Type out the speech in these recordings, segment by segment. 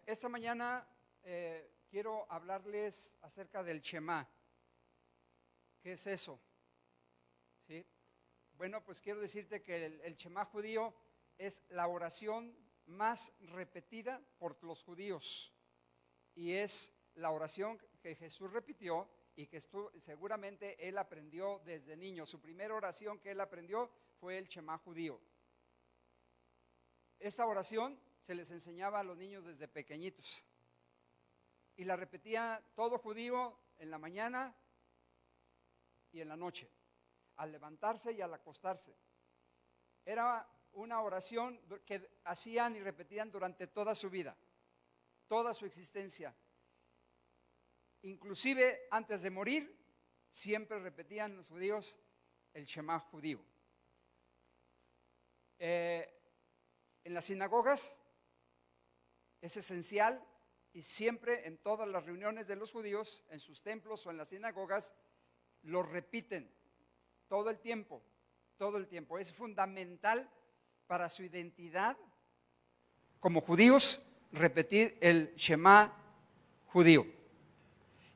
Esta mañana quiero hablarles acerca del Shema. ¿Qué es eso? ¿Sí? Bueno, pues quiero decirte que el Shema judío es la oración más repetida por los judíos y es la oración que Jesús repitió y que seguramente él aprendió desde niño. Su primera oración que él aprendió fue el Shema judío. Esta oración se les enseñaba a los niños desde pequeñitos y la repetía todo judío en la mañana y en la noche, al levantarse y al acostarse. Era una oración que hacían y repetían durante toda su vida, toda su existencia. Inclusive antes de morir, siempre repetían los judíos el Shema judío. En las sinagogas es esencial y siempre en todas las reuniones de los judíos, en sus templos o en las sinagogas, lo repiten todo el tiempo, todo el tiempo. Es fundamental para su identidad como judíos repetir el Shema judío.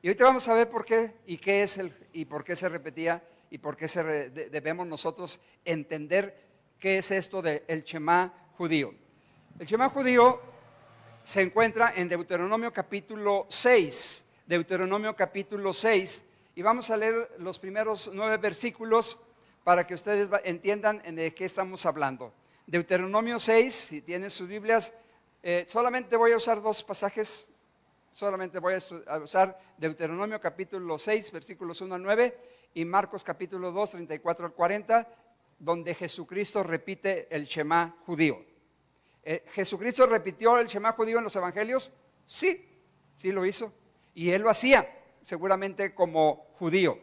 Y ahorita vamos a ver por qué y qué es y por qué se repetía y por qué debemos nosotros entender qué es esto del Shema judío. El Shema judío se encuentra en Deuteronomio capítulo 6, Deuteronomio capítulo 6, y vamos a leer los primeros 9 versículos para que ustedes entiendan de qué estamos hablando. Deuteronomio 6, si tienen sus Biblias, solamente voy a usar 2 pasajes, solamente voy a usar Deuteronomio capítulo 6, versículos 1 al 9, y Marcos capítulo 2, 34 al 40, donde Jesucristo repite el Shema judío. ¿Jesucristo repitió el Shema judío en los evangelios? Sí, sí lo hizo. Y él lo hacía, seguramente como judío.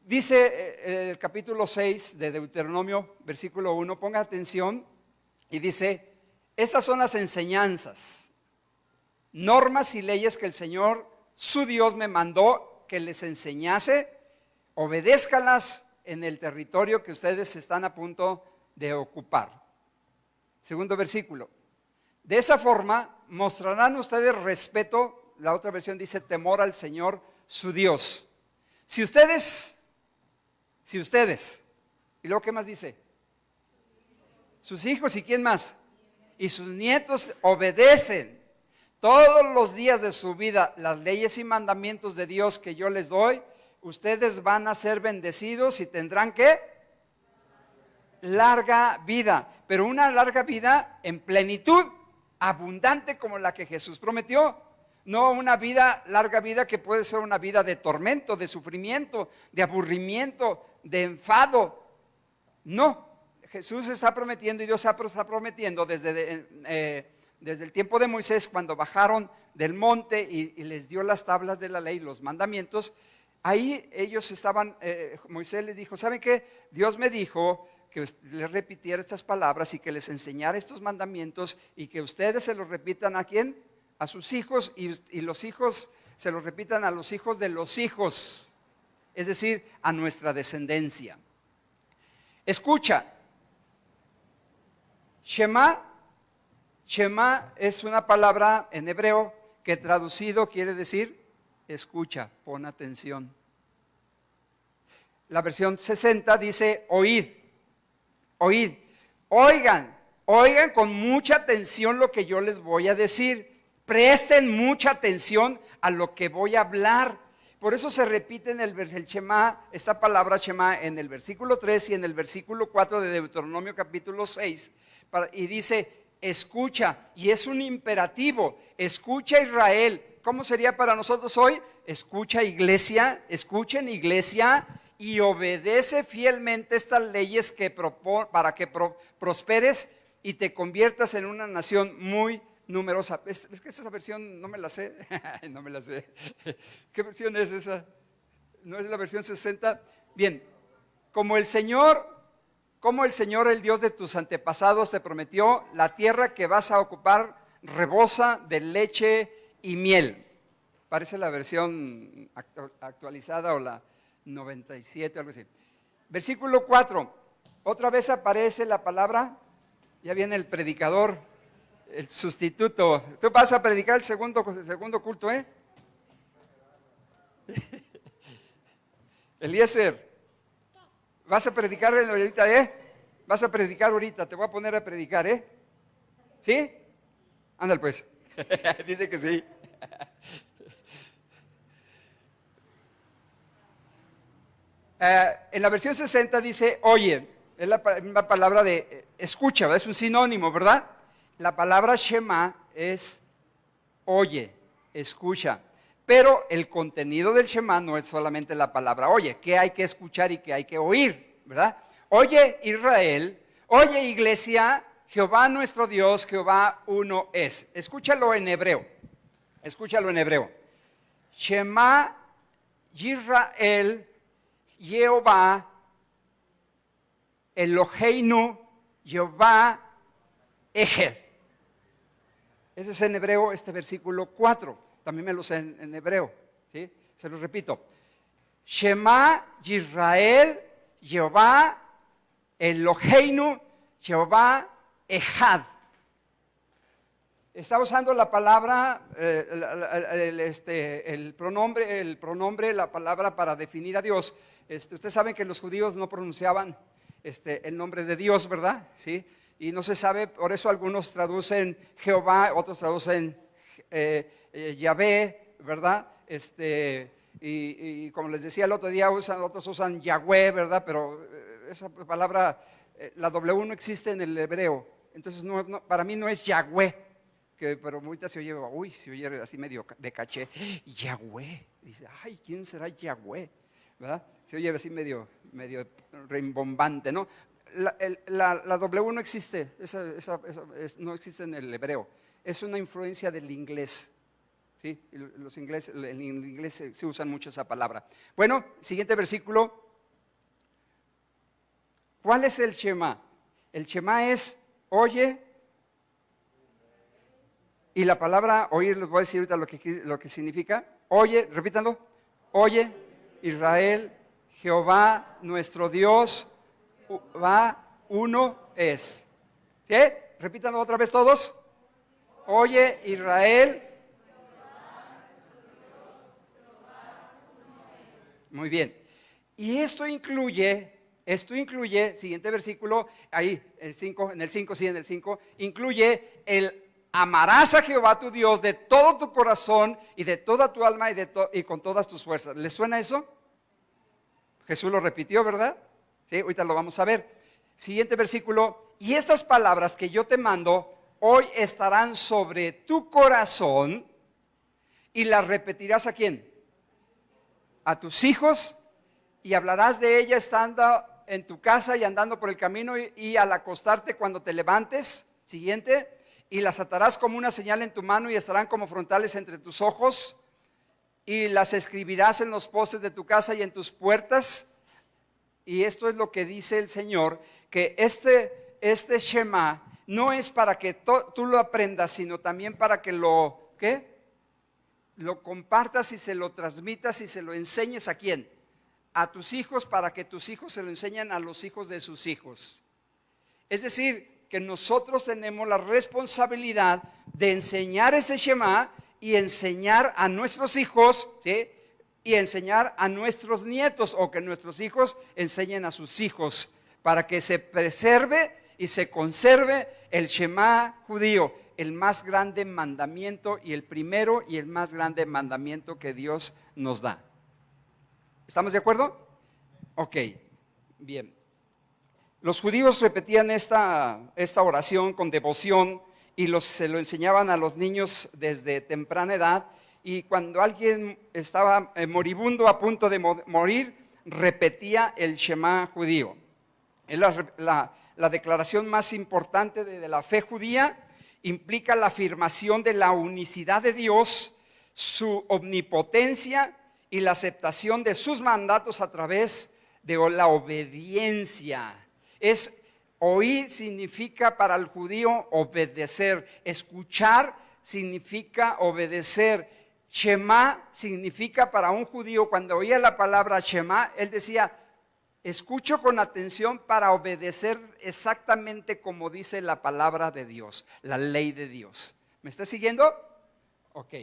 Dice el capítulo 6 de Deuteronomio, versículo 1, ponga atención, y dice: estas son las enseñanzas, normas y leyes que el Señor, su Dios, me mandó que les enseñase, obedézcalas en el territorio que ustedes están a punto de ocupar. Segundo versículo: de esa forma mostrarán ustedes respeto, la otra versión dice temor al Señor su Dios. Si ustedes, y luego ¿qué más dice? Sus hijos y ¿quién más? Y sus nietos obedecen todos los días de su vida las leyes y mandamientos de Dios que yo les doy, ustedes van a ser bendecidos y tendrán ¿qué? Larga vida, pero una larga vida en plenitud, abundante como la que Jesús prometió. No una larga vida que puede ser una vida de tormento, de sufrimiento, de aburrimiento, de enfado. No, Jesús está prometiendo y Dios está prometiendo desde el tiempo de Moisés, cuando bajaron del monte y les dio las tablas de la ley, los mandamientos. Ahí ellos estaban, Moisés les dijo: ¿saben qué? Dios me dijo que les repitiera estas palabras y que les enseñara estos mandamientos y que ustedes se los repitan ¿a quién? A sus hijos y los hijos se los repitan a los hijos de los hijos, es decir, a nuestra descendencia. Escucha, Shema es una palabra en hebreo que traducido quiere decir escucha, pon atención. La versión 60 dice oíd, oigan con mucha atención lo que yo les voy a decir. Presten mucha atención a lo que voy a hablar. Por eso se repite en el Shema, esta palabra Shema, en el versículo 3 y en el versículo 4 de Deuteronomio capítulo 6, y dice escucha, y es un imperativo. Escucha, Israel. ¿Cómo sería para nosotros hoy? Escucha, iglesia, escuchen, iglesia, y obedece fielmente estas leyes para que prosperes y te conviertas en una nación muy numerosa. Es que esa versión no me la sé. No me la sé. ¿Qué versión es esa? ¿No es la versión 60? Bien, como el Señor, el Dios de tus antepasados te prometió, la tierra que vas a ocupar rebosa de leche y miel. Parece la versión actualizada o la 97, algo así. Versículo 4, otra vez aparece la palabra, ya viene el predicador el sustituto. Tú vas a predicar el segundo culto, ¿eh? Eliezer, vas a predicar ahorita, ¿eh? Vas a predicar ahorita, te voy a poner a predicar, ¿eh? ¿Sí? Ándale pues. Dice que sí. En la versión 60 dice, oye, es la misma palabra de escucha, ¿verdad? Es un sinónimo, ¿verdad? La palabra Shema es oye, escucha. Pero el contenido del Shema no es solamente la palabra oye, que hay que escuchar y que hay que oír, ¿verdad? Oye Israel, oye iglesia, Jehová nuestro Dios, Jehová uno es. Escúchalo en hebreo, escúchalo en hebreo. Shema Yisrael, Jehová, Eloheinu, Jehová, Ejed. Ese es en hebreo este versículo 4. También me lo sé en hebreo, ¿sí? Se lo repito. Shema Yisrael, Jehová, Eloheinu, Jehová, Ejad. Está usando la palabra, el pronombre, la palabra para definir a Dios. Ustedes saben que los judíos no pronunciaban el nombre de Dios, ¿verdad? ¿Sí? Y no se sabe, por eso algunos traducen Jehová, otros traducen Yahvé, ¿verdad? Y como les decía el otro día, otros usan Yahweh, ¿verdad? Pero esa palabra, la W no existe en el hebreo. Entonces para mí no es Yahweh. Pero ahorita se oye así medio de caché, Yahweh, dice, ay, ¿quién será Yahweh? ¿Verdad? Se oye así medio rimbombante, ¿no? La W no existe, no existe en el hebreo, es una influencia del inglés, ¿sí? Los ingleses, en inglés se usan mucho esa palabra. Bueno, siguiente versículo, ¿cuál es el Shema? El Shema es, oye. Y la palabra oír, les voy a decir ahorita lo que significa. Oye, repítanlo. Oye, Israel, Jehová, nuestro Dios, Jehová, uno es. ¿Sí? Repítanlo otra vez todos. Oye, Israel. Muy bien. Y esto incluye, siguiente versículo, ahí, en el 5, incluye el amarás a Jehová tu Dios de todo tu corazón y de toda tu alma y con todas tus fuerzas. ¿Les suena eso? Jesús lo repitió, ¿verdad? Sí, ahorita lo vamos a ver. Siguiente versículo. Y estas palabras que yo te mando hoy estarán sobre tu corazón y las repetirás ¿a quién? A tus hijos, y hablarás de ella estando en tu casa y andando por el camino y al acostarte cuando te levantes. Siguiente. Y las atarás como una señal en tu mano y estarán como frontales entre tus ojos y las escribirás en los postes de tu casa y en tus puertas. Y esto es lo que dice el Señor, que este Shema no es para que tú lo aprendas, sino también para que lo compartas y se lo transmitas y se lo enseñes ¿a quién? A tus hijos, para que tus hijos se lo enseñen a los hijos de sus hijos. Es decir, que nosotros tenemos la responsabilidad de enseñar ese Shema y enseñar a nuestros hijos, ¿sí? Y enseñar a nuestros nietos, o que nuestros hijos enseñen a sus hijos, para que se preserve y se conserve el Shema judío, el más grande mandamiento y el primero y el más grande mandamiento que Dios nos da. ¿Estamos de acuerdo? Ok, bien. Los judíos repetían esta oración con devoción y se lo enseñaban a los niños desde temprana edad, y cuando alguien estaba moribundo a punto de morir, repetía el Shema judío. Es la declaración más importante de la fe judía. Implica la afirmación de la unicidad de Dios, su omnipotencia y la aceptación de sus mandatos a través de la obediencia. Oír significa para el judío obedecer, escuchar significa obedecer. Shema significa para un judío, cuando oía la palabra Shema, él decía, escucho con atención para obedecer exactamente como dice la palabra de Dios, la ley de Dios. ¿Me está siguiendo? Ok.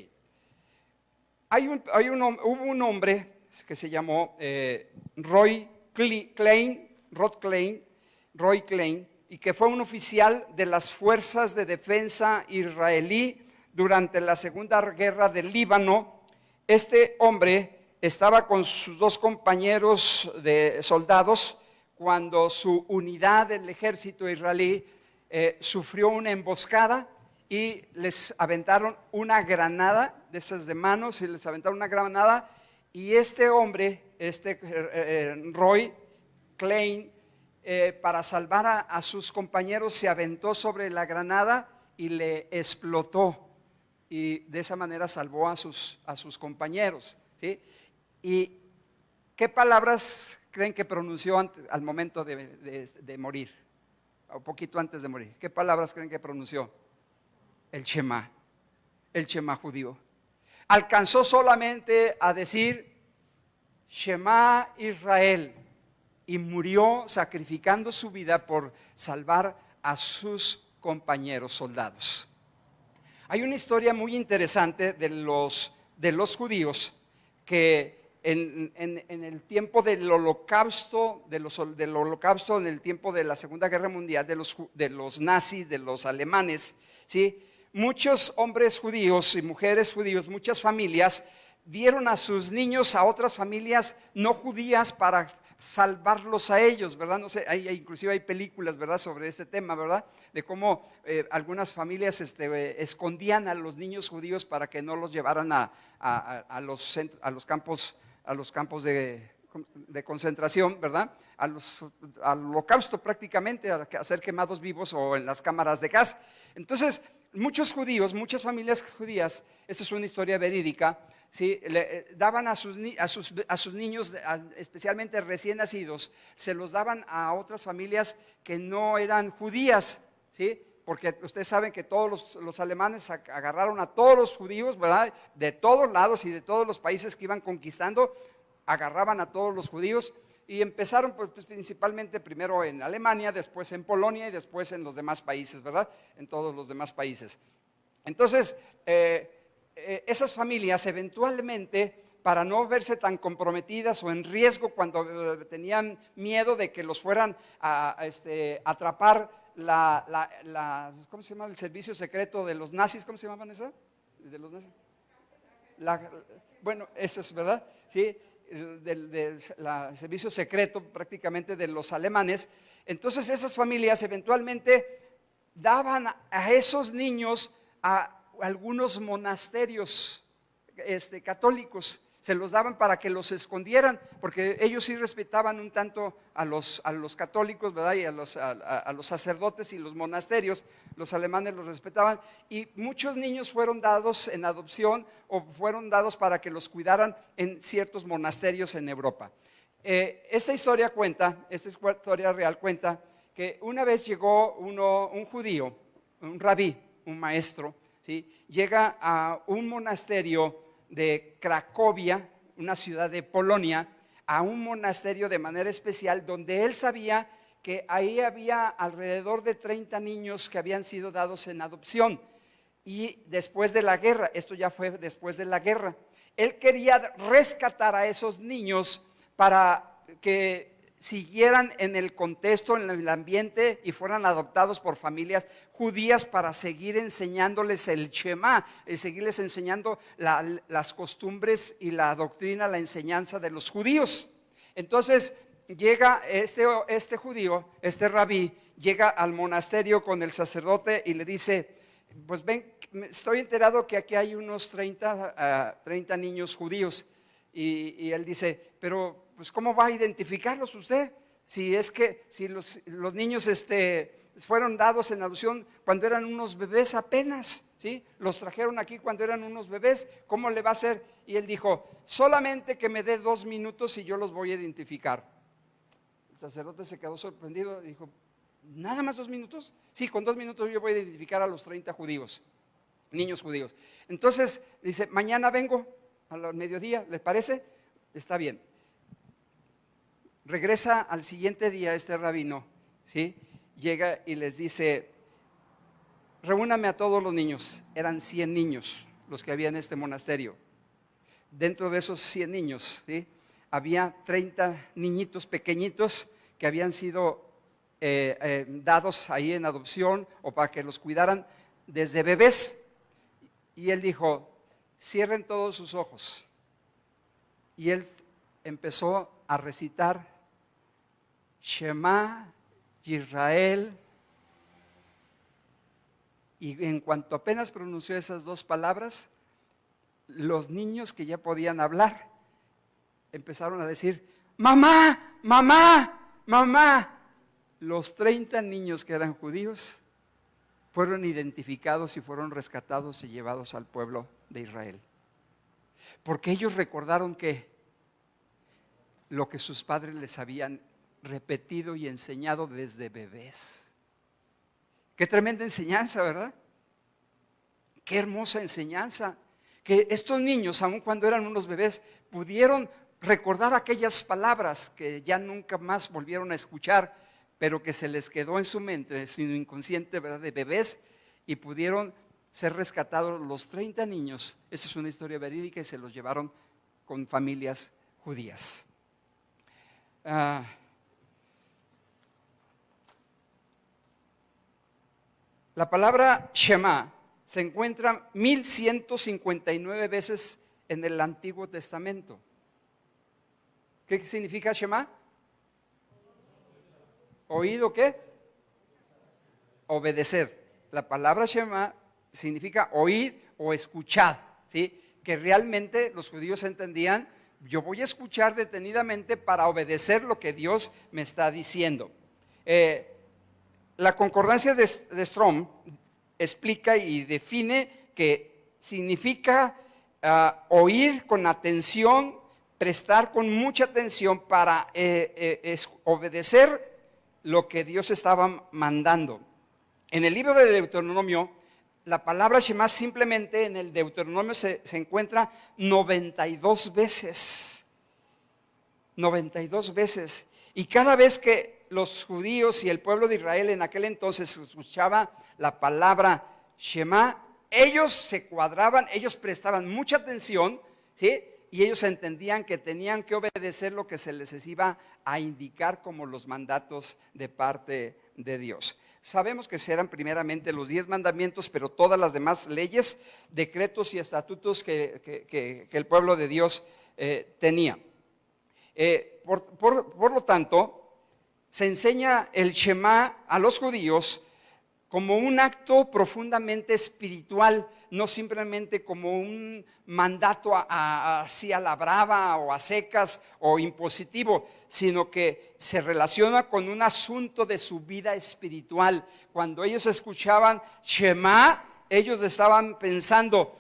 Hubo un hombre que se llamó Roy Klein, y que fue un oficial de las fuerzas de defensa israelí durante la Segunda Guerra del Líbano. Este hombre estaba con sus dos compañeros de soldados cuando su unidad del ejército israelí sufrió una emboscada y les aventaron una granada de esas de manos, y les aventaron una granada, y este hombre, Roy Klein, para salvar a sus compañeros, se aventó sobre la granada y le explotó, y de esa manera salvó a sus compañeros, ¿sí? ¿Y qué palabras creen que pronunció al momento de morir? Un poquito antes de morir. ¿Qué palabras creen que pronunció? El Shema judío. Alcanzó solamente a decir Shema Israel, y murió sacrificando su vida por salvar a sus compañeros soldados. Hay una historia muy interesante de los judíos que en el tiempo del holocausto, en el tiempo de la Segunda Guerra Mundial, de los nazis, de los alemanes, ¿sí? Muchos hombres judíos y mujeres judíos, muchas familias dieron a sus niños a otras familias no judías para salvarlos a ellos, ¿verdad? No sé, inclusive hay películas, ¿verdad?, sobre este tema, ¿verdad?, de cómo algunas familias escondían a los niños judíos para que no los llevaran a los campos de concentración, ¿verdad?, al holocausto prácticamente, a ser quemados vivos o en las cámaras de gas. Entonces, muchos judíos, muchas familias judías, esta es una historia verídica, ¿sí?, le daban a sus niños, especialmente recién nacidos, se los daban a otras familias que no eran judías, ¿sí?, porque ustedes saben que todos los alemanes agarraron a todos los judíos, ¿verdad?, de todos lados y de todos los países que iban conquistando, agarraban a todos los judíos y empezaron pues principalmente primero en Alemania, después en Polonia y después en los demás países, ¿verdad?, en todos los demás países. Entonces, esas familias eventualmente, para no verse tan comprometidas o en riesgo cuando tenían miedo de que los fueran a atrapar ¿cómo se llama? El servicio secreto de los nazis, ¿cómo se llamaban esa? De los nazis. Bueno, eso es verdad, sí, del servicio secreto prácticamente de los alemanes. Entonces esas familias eventualmente daban a esos niños a algunos monasterios católicos, se los daban para que los escondieran, porque ellos sí respetaban un tanto a los católicos, ¿verdad?, y a los sacerdotes y los monasterios. Los alemanes los respetaban, y muchos niños fueron dados en adopción o fueron dados para que los cuidaran en ciertos monasterios en Europa. Esta historia real cuenta que una vez llegó un judío, un rabí, un maestro, ¿sí?, llega a un monasterio de Cracovia, una ciudad de Polonia, a un monasterio de manera especial, donde él sabía que ahí había alrededor de 30 niños que habían sido dados en adopción. Y después de la guerra, esto ya fue después de la guerra, él quería rescatar a esos niños para que siguieran en el contexto, en el ambiente, y fueran adoptados por familias judías para seguir enseñándoles el Shema, y seguirles enseñando las costumbres y la doctrina, la enseñanza de los judíos. Entonces llega este judío, este rabí, llega al monasterio con el sacerdote y le dice: pues ven, estoy enterado que aquí hay unos 30 niños judíos. Y él dice: pero pues ¿cómo va a identificarlos usted? Si los niños fueron dados en adopción cuando eran unos bebés apenas, ¿sí? Los trajeron aquí cuando eran unos bebés, ¿cómo le va a hacer? Y él dijo: solamente que me dé 2 minutos y yo los voy a identificar. El sacerdote se quedó sorprendido y dijo: ¿nada más 2 minutos? Sí, con 2 minutos yo voy a identificar a los 30 judíos, niños judíos. Entonces dice: mañana vengo al mediodía, ¿les parece? Está bien. Regresa al siguiente día este rabino, ¿sí? Llega y les dice: reúname a todos los niños. Eran 100 niños los que había en este monasterio. Dentro de esos 100 niños, ¿sí?, había 30 niñitos pequeñitos que habían sido dados ahí en adopción o para que los cuidaran desde bebés. Y él dijo: cierren todos sus ojos. Y él empezó a recitar: Shema Israel. Y en cuanto apenas pronunció esas dos palabras, los niños que ya podían hablar empezaron a decir: mamá, mamá, mamá. Los 30 niños que eran judíos fueron identificados y fueron rescatados y llevados al pueblo de Israel. Porque ellos recordaron que lo que sus padres les habían repetido y enseñado desde bebés. Qué tremenda enseñanza, ¿verdad? Qué hermosa enseñanza. Que estos niños, aun cuando eran unos bebés, pudieron recordar aquellas palabras que ya nunca más volvieron a escuchar, pero que se les quedó en su mente, en su inconsciente, ¿verdad?, de bebés, y pudieron ser rescatados los 30 niños. Esa es una historia verídica y se los llevaron con familias judías. La palabra Shema se encuentra 1159 veces en el Antiguo Testamento. ¿Qué significa Shema? ¿Oído qué? Obedecer. La palabra Shema significa oír o escuchar, ¿sí? Que realmente los judíos entendían: yo voy a escuchar detenidamente para obedecer lo que Dios me está diciendo. La concordancia de Strong explica y define que significa oír con atención, prestar con mucha atención para obedecer lo que Dios estaba mandando. En el libro de Deuteronomio, la palabra Shema simplemente en el Deuteronomio se encuentra 92 veces. 92 veces. Y cada vez que los judíos y el pueblo de Israel en aquel entonces escuchaba la palabra Shema, ellos se cuadraban, ellos prestaban mucha atención, ¿sí?, y ellos entendían que tenían que obedecer lo que se les iba a indicar como los mandatos de parte de Dios. Sabemos que serán primeramente los 10 mandamientos, pero todas las demás leyes, decretos y estatutos que el pueblo de Dios tenía. Por lo tanto, se enseña el Shema a los judíos como un acto profundamente espiritual, no simplemente como un mandato así a la brava o a secas o impositivo, sino que se relaciona con un asunto de su vida espiritual. Cuando ellos escuchaban Shema, ellos estaban pensando: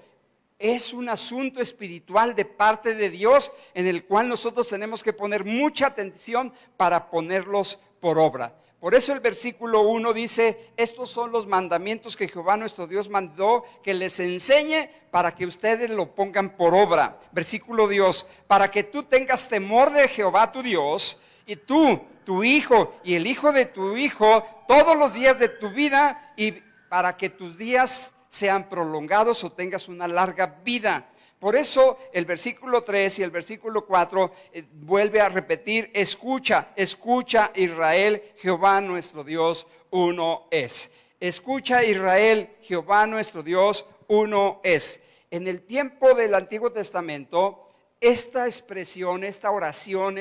es un asunto espiritual de parte de Dios en el cual nosotros tenemos que poner mucha atención para ponerlos por obra. Por eso el versículo 1 dice: estos son los mandamientos que Jehová nuestro Dios mandó que les enseñe para que ustedes lo pongan por obra. Versículo 2: para que tú tengas temor de Jehová tu Dios, y tú, tu hijo y el hijo de tu hijo, todos los días de tu vida, y para que tus días sean prolongados o tengas una larga vida. Por eso el versículo 3 y el versículo 4 vuelve a repetir: escucha, escucha Israel, Jehová nuestro Dios uno es. Escucha Israel, Jehová nuestro Dios uno es. En el tiempo del Antiguo Testamento, esta expresión, esta oración,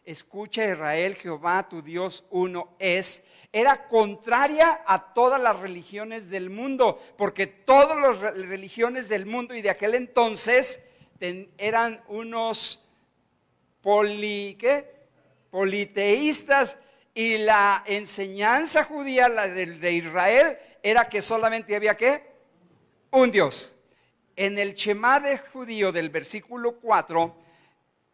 escucha Israel, Jehová tu Dios uno es, era contraria a todas las religiones del mundo, porque todas las religiones del mundo y de aquel entonces eran unos politeístas, y la enseñanza judía, la de Israel, era que solamente había ¿qué? Un Dios. En el Shema de judío del versículo 4,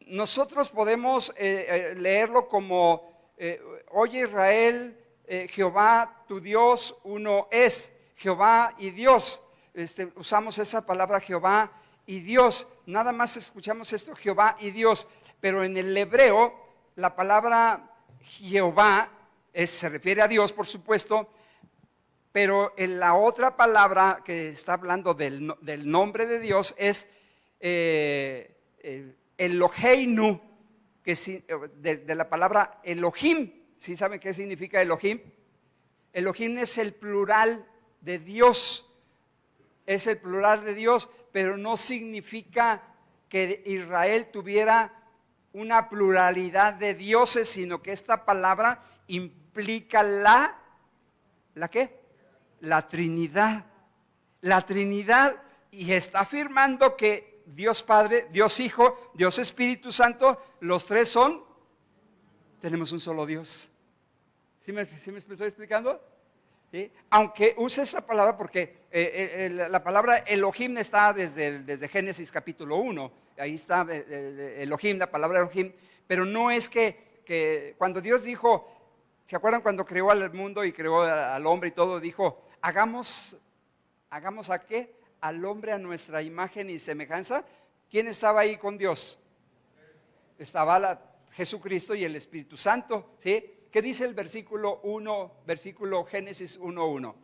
nosotros podemos leerlo como: oye Israel, Jehová tu Dios uno es. Jehová y Dios, usamos esa palabra Jehová, y Dios. Nada más escuchamos esto, Jehová y Dios. Pero en el hebreo, la palabra Jehová se refiere a Dios, por supuesto, pero en la otra palabra que está hablando del nombre de Dios es Eloheinu, de la palabra Elohim. ¿Sí saben qué significa Elohim? Elohim es el plural de Dios, es el plural de Dios, pero no significa que Israel tuviera una pluralidad de dioses, sino que esta palabra implica ¿la qué? La Trinidad. La Trinidad, y está afirmando que Dios Padre, Dios Hijo, Dios Espíritu Santo, los tres tenemos un solo Dios. ¿Sí me estoy explicando? ¿Sí? Aunque use esa palabra porque la palabra Elohim está desde Génesis capítulo 1, ahí está Elohim, la palabra Elohim, pero no es que cuando Dios dijo, ¿se acuerdan cuando creó al mundo y creó al hombre y todo? Dijo, hagamos ¿a qué? Al hombre a nuestra imagen y semejanza. ¿Quién estaba ahí con Dios? Estaba Jesucristo y el Espíritu Santo, ¿sí? ¿Qué dice el versículo Génesis 1:1?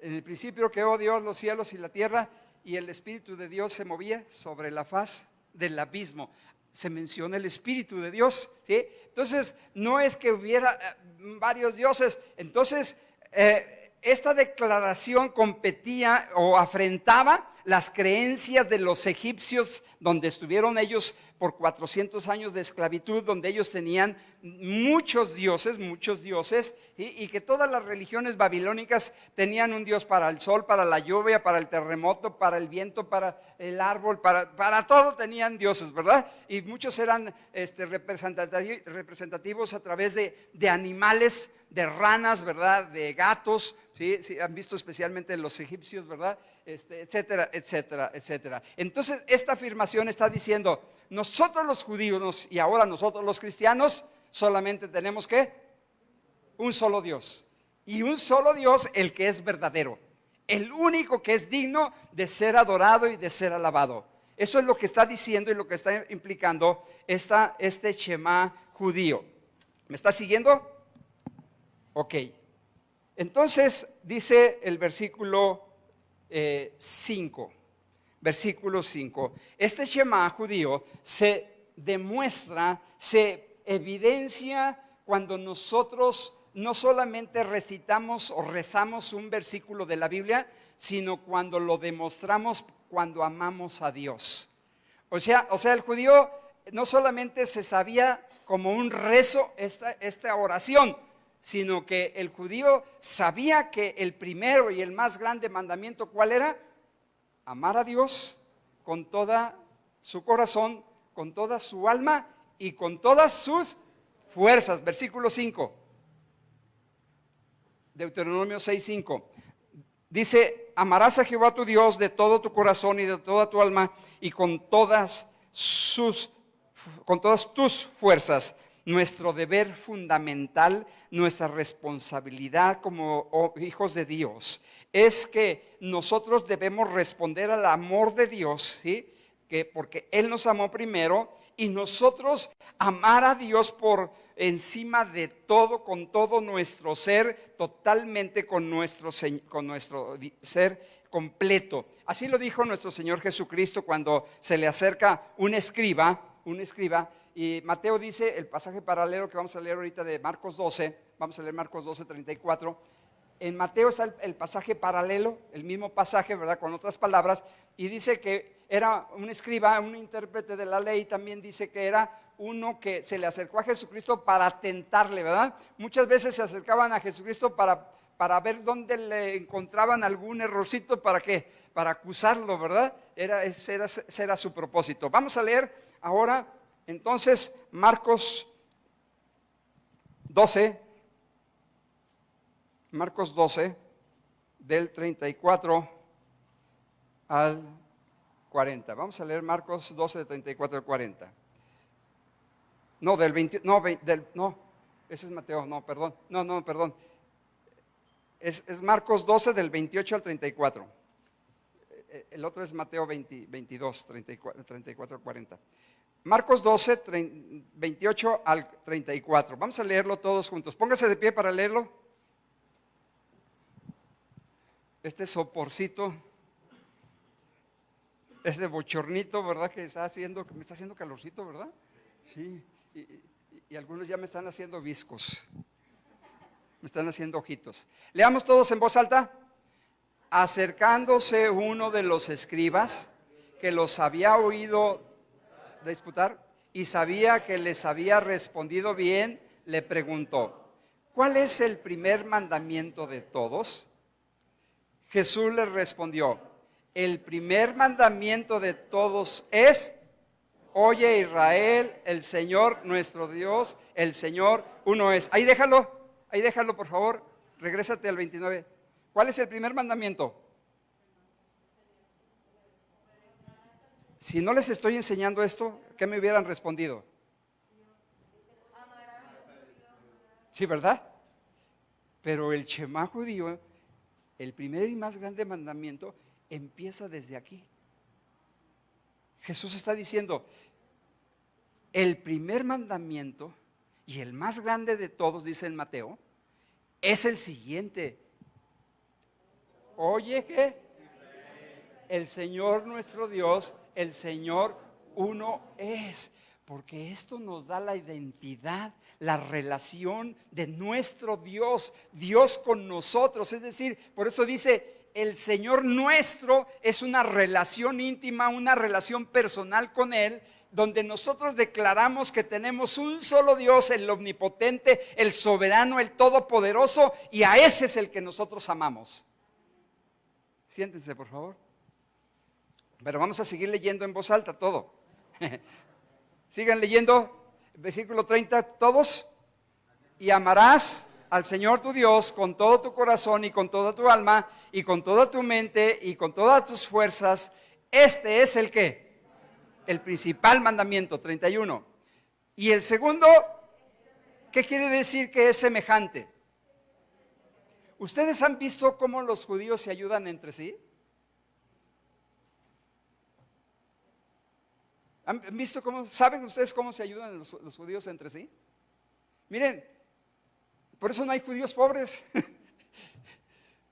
En el principio creó Dios los cielos y la tierra, y el Espíritu de Dios se movía sobre la faz del abismo. Se menciona el Espíritu de Dios, ¿sí? Entonces, no es que hubiera varios dioses. Entonces, esta declaración competía o afrentaba las creencias de los egipcios, donde estuvieron ellos por 400 años de esclavitud, donde ellos tenían muchos dioses, y que todas las religiones babilónicas tenían un dios para el sol, para la lluvia, para el terremoto, para el viento, para el árbol, para todo tenían dioses, ¿verdad? Y muchos eran representativos a través de animales, de ranas, ¿verdad? De gatos, ¿sí? Sí, han visto especialmente los egipcios, ¿verdad? Etcétera, etcétera, etcétera. Entonces, esta afirmación está diciendo, nosotros los judíos y ahora nosotros los cristianos solamente tenemos ¿qué? Un solo Dios. Y un solo Dios, el que es verdadero, el único que es digno de ser adorado y de ser alabado. Eso es lo que está diciendo y lo que está implicando este Shema judío. ¿Me está siguiendo? Ok. Entonces dice el versículo 5. Versículo 5. Este Shema judío se demuestra, se evidencia cuando nosotros no solamente recitamos o rezamos un versículo de la Biblia, sino cuando lo demostramos cuando amamos a Dios. O sea, el judío no solamente se sabía como un rezo esta oración, sino que el judío sabía que el primero y el más grande mandamiento, ¿cuál era? Amar a Dios con toda su corazón, con toda su alma y con todas sus fuerzas. Versículo 5. Deuteronomio 6:5. Dice, amarás a Jehová tu Dios de todo tu corazón y de toda tu alma y con todas tus fuerzas. Nuestro deber fundamental, nuestra responsabilidad como hijos de Dios, es que nosotros debemos responder al amor de Dios, ¿sí? Porque Él nos amó primero, y nosotros amar a Dios por encima de todo, con todo nuestro ser, totalmente con nuestro ser completo. Así lo dijo nuestro Señor Jesucristo cuando se le acerca un escriba, y Mateo dice, el pasaje paralelo que vamos a leer ahorita de Marcos 12, vamos a leer Marcos 12, 34. En Mateo está el pasaje paralelo, el mismo pasaje, ¿verdad? Con otras palabras, y dice que era un escriba, un intérprete de la ley, también dice que era uno que se le acercó a Jesucristo para tentarle, ¿verdad? Muchas veces se acercaban a Jesucristo para ver dónde le encontraban algún errorcito, ¿para qué? Para acusarlo, ¿verdad? Ese era su propósito. Vamos a leer ahora, entonces, Marcos 12, del 34 al 40. Vamos a leer Marcos 12, del 34 al 40. No, del 20, no, ese es Mateo, no, perdón, perdón. Es Marcos 12, del 28 al 34. el otro es Mateo 22, 34, 40. Marcos 12, 28 al 34. Vamos a leerlo todos juntos. Póngase de pie para leerlo. Este soporcito, este bochornito, ¿verdad? Que me está haciendo calorcito, ¿verdad? Sí, y algunos ya me están haciendo viscos, me están haciendo ojitos. Leamos todos en voz alta. Acercándose uno de los escribas que los había oído disputar y sabía que les había respondido bien, le preguntó: ¿cuál es el primer mandamiento de todos? Jesús le respondió: el primer mandamiento de todos es: oye Israel, el Señor nuestro Dios, el Señor uno es. Ahí déjalo por favor, regrésate al 29. ¿Cuál es el primer mandamiento? Si no les estoy enseñando esto, ¿qué me hubieran respondido? Sí, ¿verdad? Pero el Shema judío, el primer y más grande mandamiento, empieza desde aquí. Jesús está diciendo, el primer mandamiento y el más grande de todos, dice en Mateo, es el siguiente. Oye, ¿qué? El Señor nuestro Dios, el Señor uno es. Porque esto nos da la identidad, la relación de nuestro Dios, Dios con nosotros. Es decir, por eso dice, el Señor nuestro es una relación íntima, una relación personal con Él, donde nosotros declaramos que tenemos un solo Dios, el omnipotente, el soberano, el todopoderoso, y a ese es el que nosotros amamos. Siéntense, por favor. Pero vamos a seguir leyendo en voz alta todo. Sigan leyendo, versículo 30, todos. Y amarás al Señor tu Dios con todo tu corazón y con toda tu alma y con toda tu mente y con todas tus fuerzas. Este es el ¿qué? El principal mandamiento, 31. Y el segundo, ¿qué quiere decir que es semejante? ¿Ustedes han visto cómo los judíos se ayudan entre sí? ¿Han visto cómo, saben ustedes cómo se ayudan los judíos entre sí? Miren, por eso no hay judíos pobres.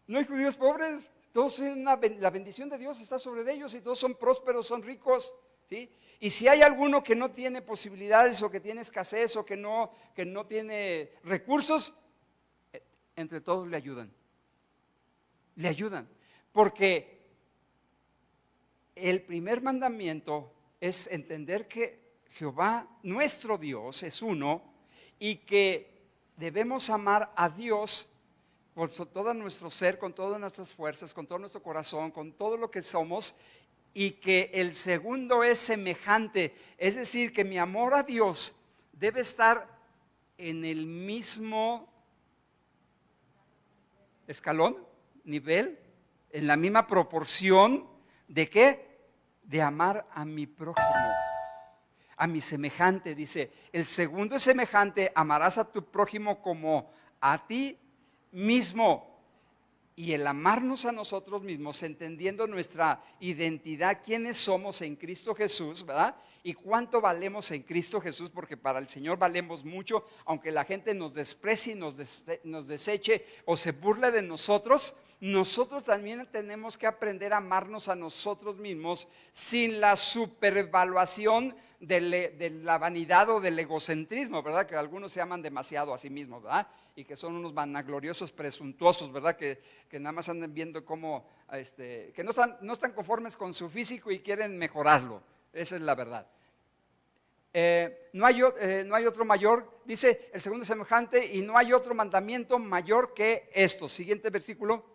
No hay judíos pobres. Todos tienen la bendición de Dios está sobre ellos y todos son prósperos, son ricos, ¿sí? Y si hay alguno que no tiene posibilidades o que tiene escasez o que no tiene recursos, entre todos le ayudan. Le ayudan. Porque el primer mandamiento es entender que Jehová, nuestro Dios, es uno y que debemos amar a Dios por todo nuestro ser, con todas nuestras fuerzas, con todo nuestro corazón, con todo lo que somos, y que el segundo es semejante, es decir, que mi amor a Dios debe estar en el mismo escalón, nivel, en la misma proporción de ¿qué? De amar a mi prójimo, a mi semejante. Dice, el segundo es semejante, amarás a tu prójimo como a ti mismo. Y el amarnos a nosotros mismos, entendiendo nuestra identidad, quiénes somos en Cristo Jesús, ¿verdad? Y cuánto valemos en Cristo Jesús, porque para el Señor valemos mucho, aunque la gente nos desprecie, nos deseche o se burle de nosotros. Nosotros también tenemos que aprender a amarnos a nosotros mismos sin la supervaluación de la vanidad o del egocentrismo, ¿verdad? Que algunos se aman demasiado a sí mismos, ¿verdad? Y que son unos vanagloriosos presuntuosos, ¿verdad? Que nada más andan viendo cómo, que no están conformes con su físico y quieren mejorarlo. Esa es la verdad. No hay otro mayor, dice el segundo semejante, y no hay otro mandamiento mayor que esto. Siguiente versículo.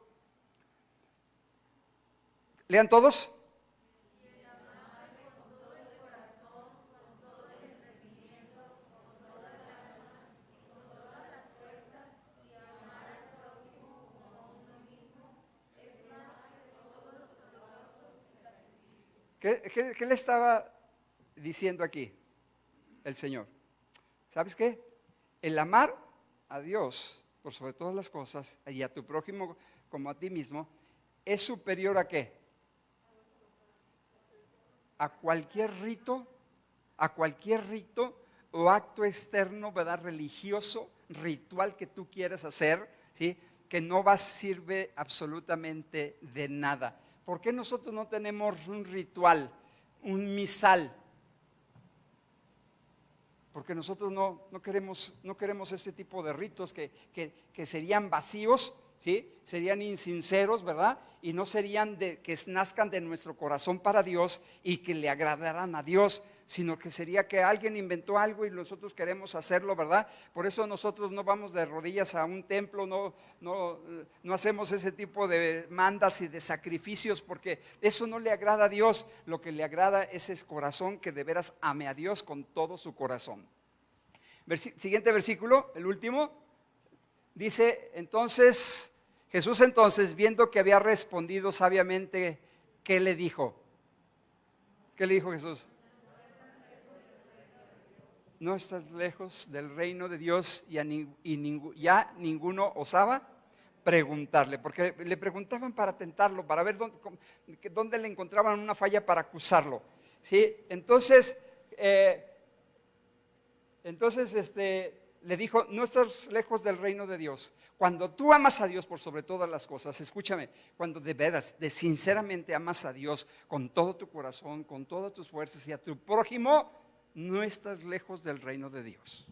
Lean todos. ¿Qué le estaba diciendo aquí el Señor? ¿Sabes qué? El amar a Dios por sobre todas las cosas y a tu prójimo como a ti mismo es superior ¿a qué? a cualquier rito o acto externo, ¿verdad? Religioso, ritual que tú quieras hacer, ¿sí? Que no sirve absolutamente de nada. ¿Por qué nosotros no tenemos un ritual, un misal? Porque nosotros no queremos este tipo de ritos que serían vacíos, ¿sí? Serían insinceros, ¿verdad? Y no serían que nazcan de nuestro corazón para Dios y que le agradaran a Dios, sino que sería que alguien inventó algo y nosotros queremos hacerlo, ¿verdad? Por eso nosotros no vamos de rodillas a un templo, no hacemos ese tipo de mandas y de sacrificios, porque eso no le agrada a Dios. Lo que le agrada es ese corazón que de veras ame a Dios con todo su corazón. Siguiente versículo, el último, dice: entonces, Jesús entonces, viendo que había respondido sabiamente, ¿qué le dijo? ¿Qué le dijo Jesús? No estás lejos del reino de Dios, y ya ninguno osaba preguntarle, porque le preguntaban para tentarlo, para ver dónde le encontraban una falla para acusarlo, ¿sí? Entonces le dijo: no estás lejos del reino de Dios. Cuando tú amas a Dios por sobre todas las cosas, escúchame, cuando de veras, sinceramente amas a Dios con todo tu corazón, con todas tus fuerzas, y a tu prójimo, no estás lejos del reino de Dios.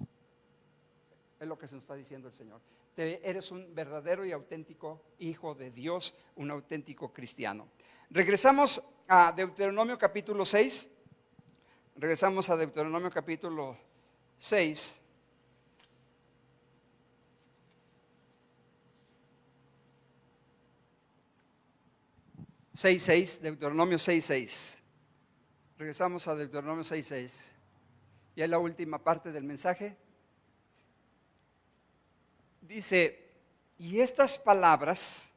Es lo que se nos está diciendo el Señor. Eres un verdadero y auténtico hijo de Dios, un auténtico cristiano. Regresamos a Deuteronomio capítulo 6. Regresamos a Deuteronomio capítulo 6. Deuteronomio 6:6. Regresamos a Deuteronomio 6:6. Ya es la última parte del mensaje. Dice: y estas palabras,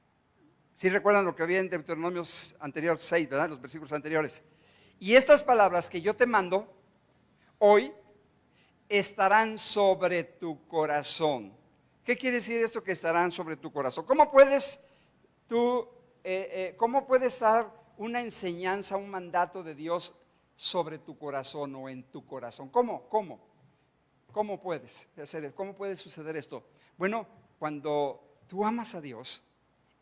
si recuerdan lo que había en Deuteronomio anterior 6, ¿verdad? Los versículos anteriores. Y estas palabras que yo te mando hoy estarán sobre tu corazón. ¿Qué quiere decir esto, que estarán sobre tu corazón? ¿Cómo puedes estar una enseñanza, un mandato de Dios sobre tu corazón o en tu corazón? ¿Cómo puedes hacer? ¿Cómo puede suceder esto? Bueno, cuando tú amas a Dios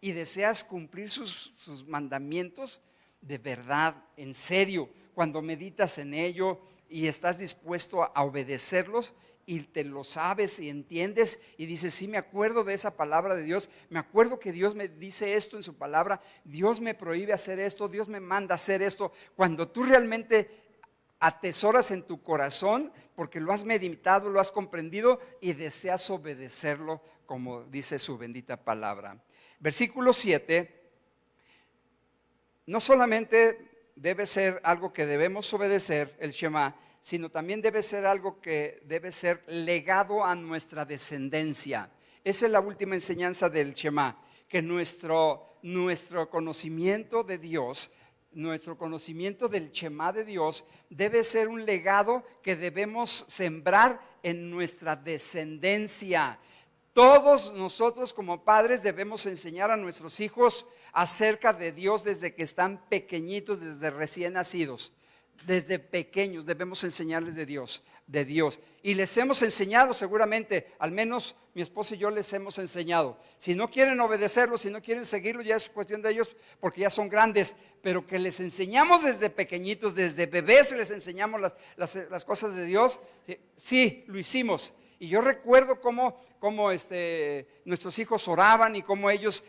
y deseas cumplir sus mandamientos de verdad, en serio, cuando meditas en ello y estás dispuesto a obedecerlos, y te lo sabes y entiendes y dices: sí, me acuerdo de esa palabra de Dios, me acuerdo que Dios me dice esto en su palabra, Dios me prohíbe hacer esto, Dios me manda a hacer esto. Cuando tú realmente atesoras en tu corazón, porque lo has meditado, lo has comprendido y deseas obedecerlo, como dice su bendita palabra. Versículo 7, no solamente debe ser algo que debemos obedecer, el Shema, sino también debe ser algo que debe ser legado a nuestra descendencia. Esa es la última enseñanza del Shema, que nuestro conocimiento de Dios, nuestro conocimiento del Shema de Dios, debe ser un legado que debemos sembrar en nuestra descendencia. Todos nosotros como padres debemos enseñar a nuestros hijos acerca de Dios desde que están pequeñitos, desde recién nacidos. Desde pequeños debemos enseñarles de Dios. Y les hemos enseñado seguramente, al menos mi esposa y yo les hemos enseñado. Si no quieren obedecerlo, si no quieren seguirlo, ya es cuestión de ellos, porque ya son grandes. Pero que les enseñamos desde pequeñitos, desde bebés les enseñamos las cosas de Dios. Sí, lo hicimos. Y yo recuerdo cómo nuestros hijos oraban, y cómo ellos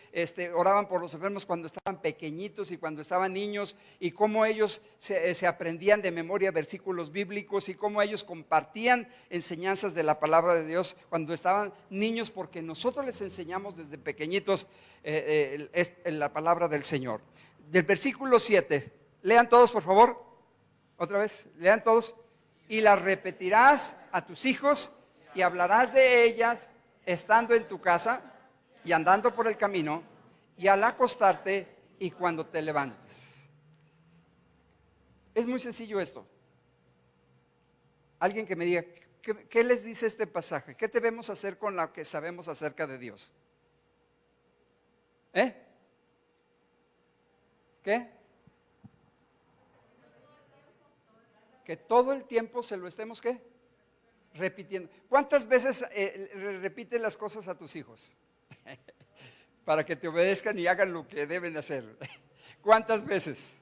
oraban por los enfermos cuando estaban pequeñitos y cuando estaban niños, y cómo ellos se aprendían de memoria versículos bíblicos, y cómo ellos compartían enseñanzas de la palabra de Dios cuando estaban niños, porque nosotros les enseñamos desde pequeñitos la palabra del Señor. Del versículo 7, lean todos por favor, otra vez, lean todos. Y las repetirás a tus hijos, y hablarás de ellas estando en tu casa y andando por el camino, y al acostarte y cuando te levantes. Es muy sencillo esto. Alguien que me diga: ¿qué les dice este pasaje? ¿Qué debemos hacer con lo que sabemos acerca de Dios? ¿Qué? Que todo el tiempo se lo estemos, ¿qué? Repitiendo. ¿Cuántas veces repites las cosas a tus hijos? Para que te obedezcan y hagan lo que deben hacer. ¿Cuántas veces?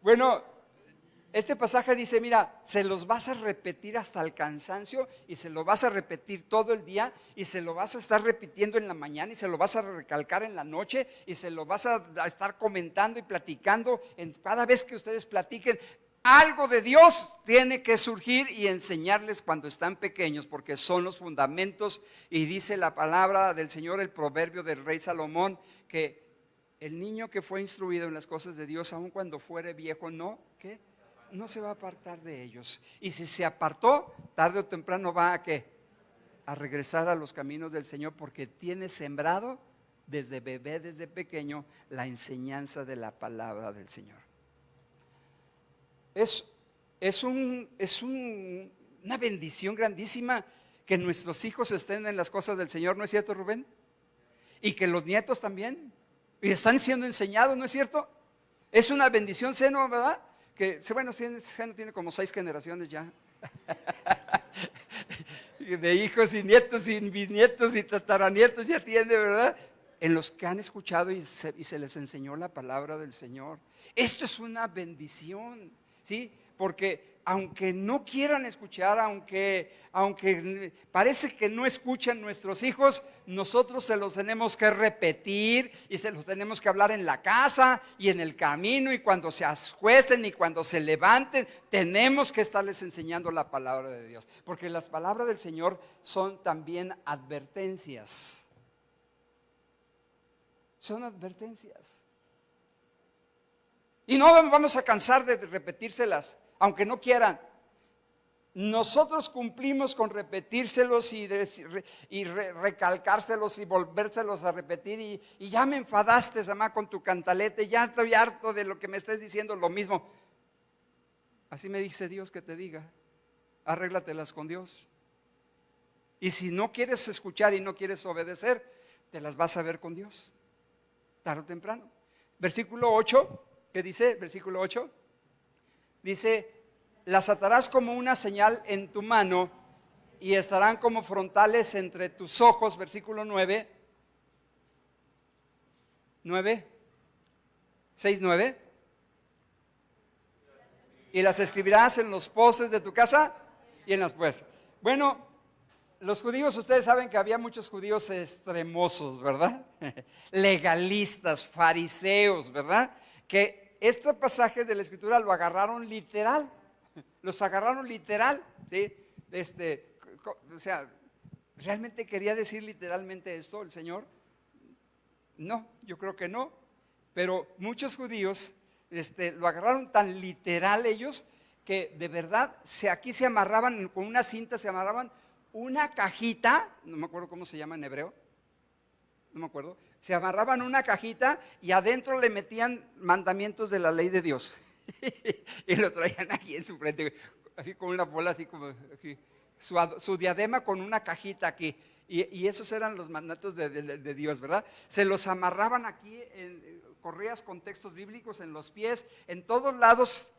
Bueno, este pasaje dice, mira, se los vas a repetir hasta el cansancio y se lo vas a repetir todo el día y se lo vas a estar repitiendo en la mañana y se lo vas a recalcar en la noche y se lo vas a estar comentando y platicando cada vez que ustedes platiquen. Algo de Dios tiene que surgir y enseñarles cuando están pequeños, porque son los fundamentos. Y dice la palabra del Señor, el proverbio del rey Salomón, que el niño que fue instruido en las cosas de Dios, aun cuando fuere viejo, ¿qué? No se va a apartar de ellos. Y si se apartó, tarde o temprano va a ¿qué? A regresar a los caminos del Señor, porque tiene sembrado desde bebé, desde pequeño, la enseñanza de la palabra del Señor. Es una bendición grandísima que nuestros hijos estén en las cosas del Señor, ¿no es cierto, Rubén? Y que los nietos también, y están siendo enseñados, ¿no es cierto? Es una bendición, Seno, ¿verdad? Que, bueno, Seno tiene como 6 generaciones ya, de hijos y nietos y bisnietos y tataranietos ya tiene, ¿verdad? En los que han escuchado y se les enseñó la palabra del Señor. Esto es una bendición, ¿sí? Porque aunque no quieran escuchar, aunque parece que no escuchan nuestros hijos, nosotros se los tenemos que repetir y se los tenemos que hablar en la casa y en el camino y cuando se acuesten y cuando se levanten, tenemos que estarles enseñando la palabra de Dios. Porque las palabras del Señor son también advertencias. Son advertencias. Y no vamos a cansar de repetírselas, aunque no quieran. Nosotros cumplimos con repetírselos y recalcárselos y volvérselos a repetir. Y ya me enfadaste, mamá, con tu cantalete, ya estoy harto de lo que me estés diciendo lo mismo. Así me dice Dios que te diga, arréglatelas con Dios. Y si no quieres escuchar y no quieres obedecer, te las vas a ver con Dios, tarde o temprano. Versículo 8. ¿Qué dice? Versículo 8. Dice, las atarás como una señal en tu mano y estarán como frontales entre tus ojos. Versículo 9. 6:9. Y las escribirás en los postes de tu casa y en las puertas. Bueno, los judíos, ustedes saben que había muchos judíos extremosos, ¿verdad? Legalistas, fariseos, ¿verdad? Que este pasaje de la Escritura lo agarraron literal, los agarraron literal, ¿sí? O sea, ¿realmente quería decir literalmente esto el Señor? No, yo creo que no, pero muchos judíos lo agarraron tan literal ellos que de verdad aquí se amarraban con una cinta, se amarraban una cajita, no me acuerdo cómo se llama en hebreo, no me acuerdo, se amarraban una cajita y adentro le metían mandamientos de la ley de Dios y lo traían aquí en su frente, así con una bola así como aquí, su diadema con una cajita aquí y esos eran los mandatos de Dios, ¿verdad? Se los amarraban aquí en correas con textos bíblicos en los pies, en todos lados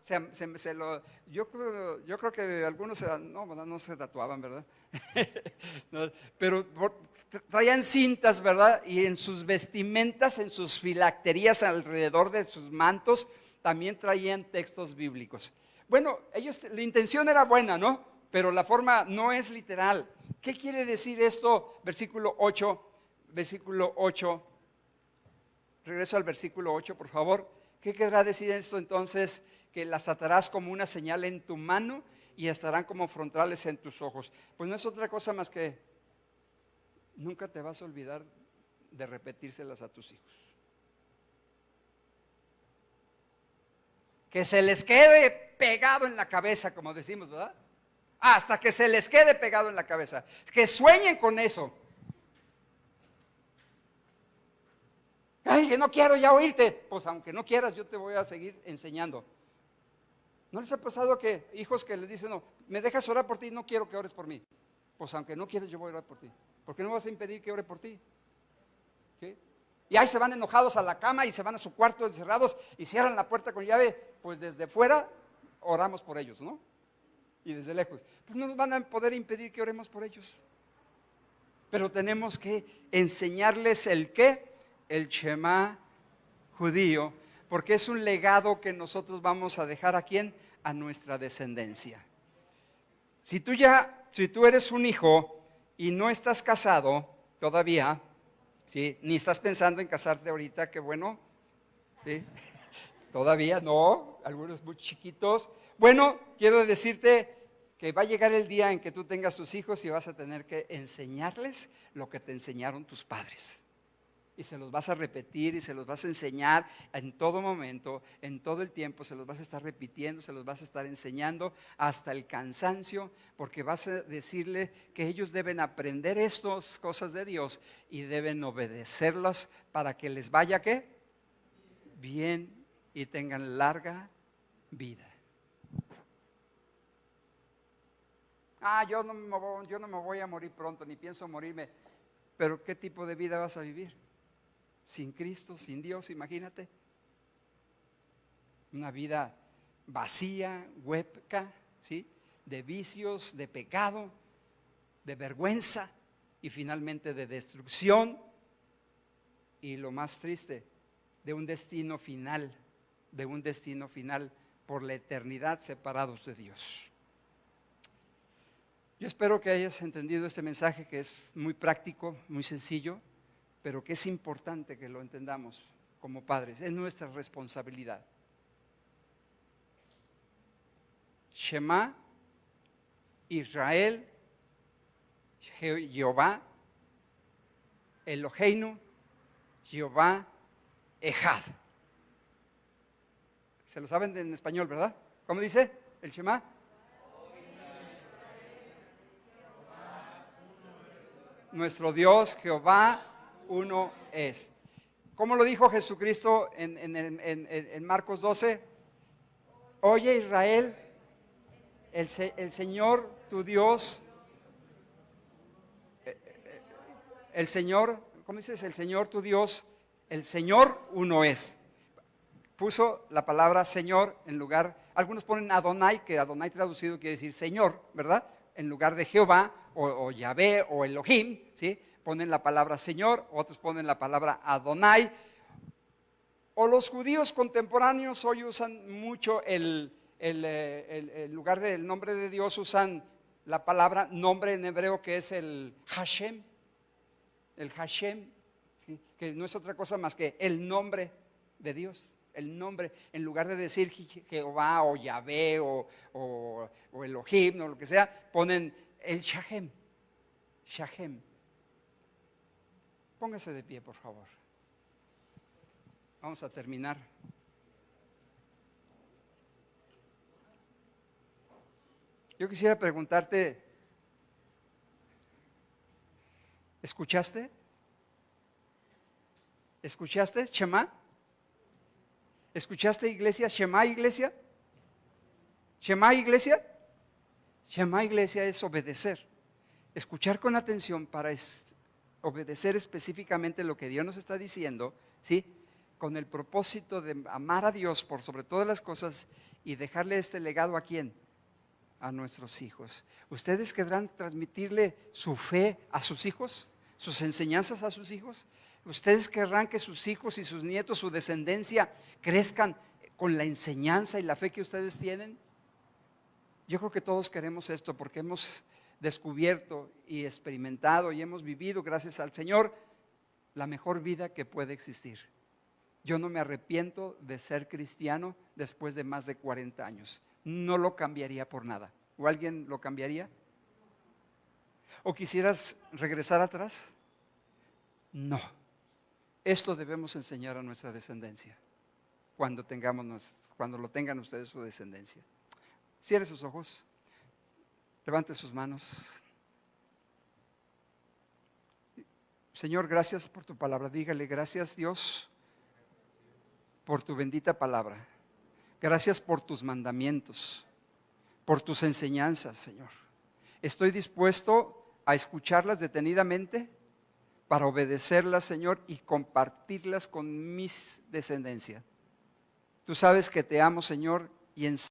yo creo que algunos no se tatuaban, ¿verdad? No, pero traían cintas, ¿verdad? Y en sus vestimentas, en sus filacterías alrededor de sus mantos, también traían textos bíblicos. Bueno, la intención era buena, ¿no? Pero la forma no es literal. ¿Qué quiere decir esto? Versículo 8. Regreso al versículo 8, por favor. ¿Qué querrá decir esto entonces? Que las atarás como una señal en tu mano y estarán como frontales en tus ojos. Pues no es otra cosa más que nunca te vas a olvidar de repetírselas a tus hijos. Que se les quede pegado en la cabeza, como decimos, ¿verdad? Hasta que se les quede pegado en la cabeza. Que sueñen con eso. Ay, que no quiero ya oírte. Pues aunque no quieras, yo te voy a seguir enseñando. ¿No les ha pasado que hijos que les dicen, no, me dejas orar por ti, no quiero que ores por mí? Pues aunque no quieres, yo voy a orar por ti. ¿Por qué no vas a impedir que ore por ti? ¿Sí? Y ahí se van enojados a la cama y se van a su cuarto encerrados y cierran la puerta con llave. Pues desde fuera oramos por ellos, ¿no? Y desde lejos. Pues no nos van a poder impedir que oremos por ellos. Pero tenemos que enseñarles el qué, el Shema judío, porque es un legado que nosotros vamos a dejar a quién, a nuestra descendencia. Si tú eres un hijo y no estás casado todavía, ¿sí? Ni estás pensando en casarte ahorita, qué bueno, ¿sí? Todavía no, algunos muy chiquitos. Bueno, quiero decirte que va a llegar el día en que tú tengas tus hijos y vas a tener que enseñarles lo que te enseñaron tus padres. Y se los vas a repetir y se los vas a enseñar en todo momento, en todo el tiempo, se los vas a estar repitiendo, se los vas a estar enseñando hasta el cansancio, porque vas a decirle que ellos deben aprender estas cosas de Dios y deben obedecerlas para que les vaya ¿qué? Bien y tengan larga vida. Yo no me voy a morir pronto, ni pienso morirme. Pero ¿qué tipo de vida vas a vivir? Sin Cristo, sin Dios, imagínate. Una vida vacía, hueca, ¿sí? De vicios, de pecado, de vergüenza y finalmente de destrucción. Y lo más triste, de un destino final por la eternidad separados de Dios. Yo espero que hayas entendido este mensaje que es muy práctico, muy sencillo, pero que es importante que lo entendamos como padres, es nuestra responsabilidad. Shema, Israel, Jehová, Eloheinu, Jehová, Ejad. Se lo saben en español, ¿verdad? ¿Cómo dice el Shema? Nuestro Dios, Jehová, uno es. ¿Cómo lo dijo Jesucristo en Marcos 12? Oye Israel, el Señor tu Dios, el Señor, ¿cómo dices? El Señor tu Dios, el Señor uno es. Puso la palabra Señor en lugar, algunos ponen Adonai, que Adonai traducido quiere decir Señor, ¿verdad? En lugar de Jehová o Yahvé o Elohim, ¿sí? Ponen la palabra Señor, otros ponen la palabra Adonai. O los judíos contemporáneos hoy usan mucho el lugar del nombre de Dios, usan la palabra nombre en hebreo que es el Hashem, ¿sí? Que no es otra cosa más que el nombre de Dios. El nombre, en lugar de decir Jehová o Yahvé o Elohim o lo que sea, ponen el Shahem. Póngase de pie, por favor. Vamos a terminar. Yo quisiera preguntarte, ¿escuchaste? ¿Escuchaste, Shema? ¿Escuchaste, iglesia? ¿Shema, iglesia? ¿Shema, iglesia? Shema, iglesia es obedecer. Escuchar con atención para obedecer específicamente lo que Dios nos está diciendo, ¿sí? Con el propósito de amar a Dios por sobre todas las cosas y dejarle este legado ¿a quién? A nuestros hijos. ¿Ustedes querrán transmitirle su fe a sus hijos? ¿Sus enseñanzas a sus hijos? ¿Ustedes querrán que sus hijos y sus nietos, su descendencia, crezcan con la enseñanza y la fe que ustedes tienen? Yo creo que todos queremos esto porque hemos descubierto y experimentado y hemos vivido, gracias al Señor, la mejor vida que puede existir. Yo no me arrepiento de ser cristiano después de más de 40 años. No lo cambiaría por nada. ¿O alguien lo cambiaría? ¿O quisieras regresar atrás? No. Esto debemos enseñar a nuestra descendencia cuando lo tengan ustedes su descendencia. Cierre sus ojos, levante sus manos. Señor, gracias por tu palabra. Dígale, gracias Dios por tu bendita palabra. Gracias por tus mandamientos, por tus enseñanzas, Señor. Estoy dispuesto a escucharlas detenidamente para obedecerlas, Señor, y compartirlas con mis descendencia. Tú sabes que te amo, Señor, y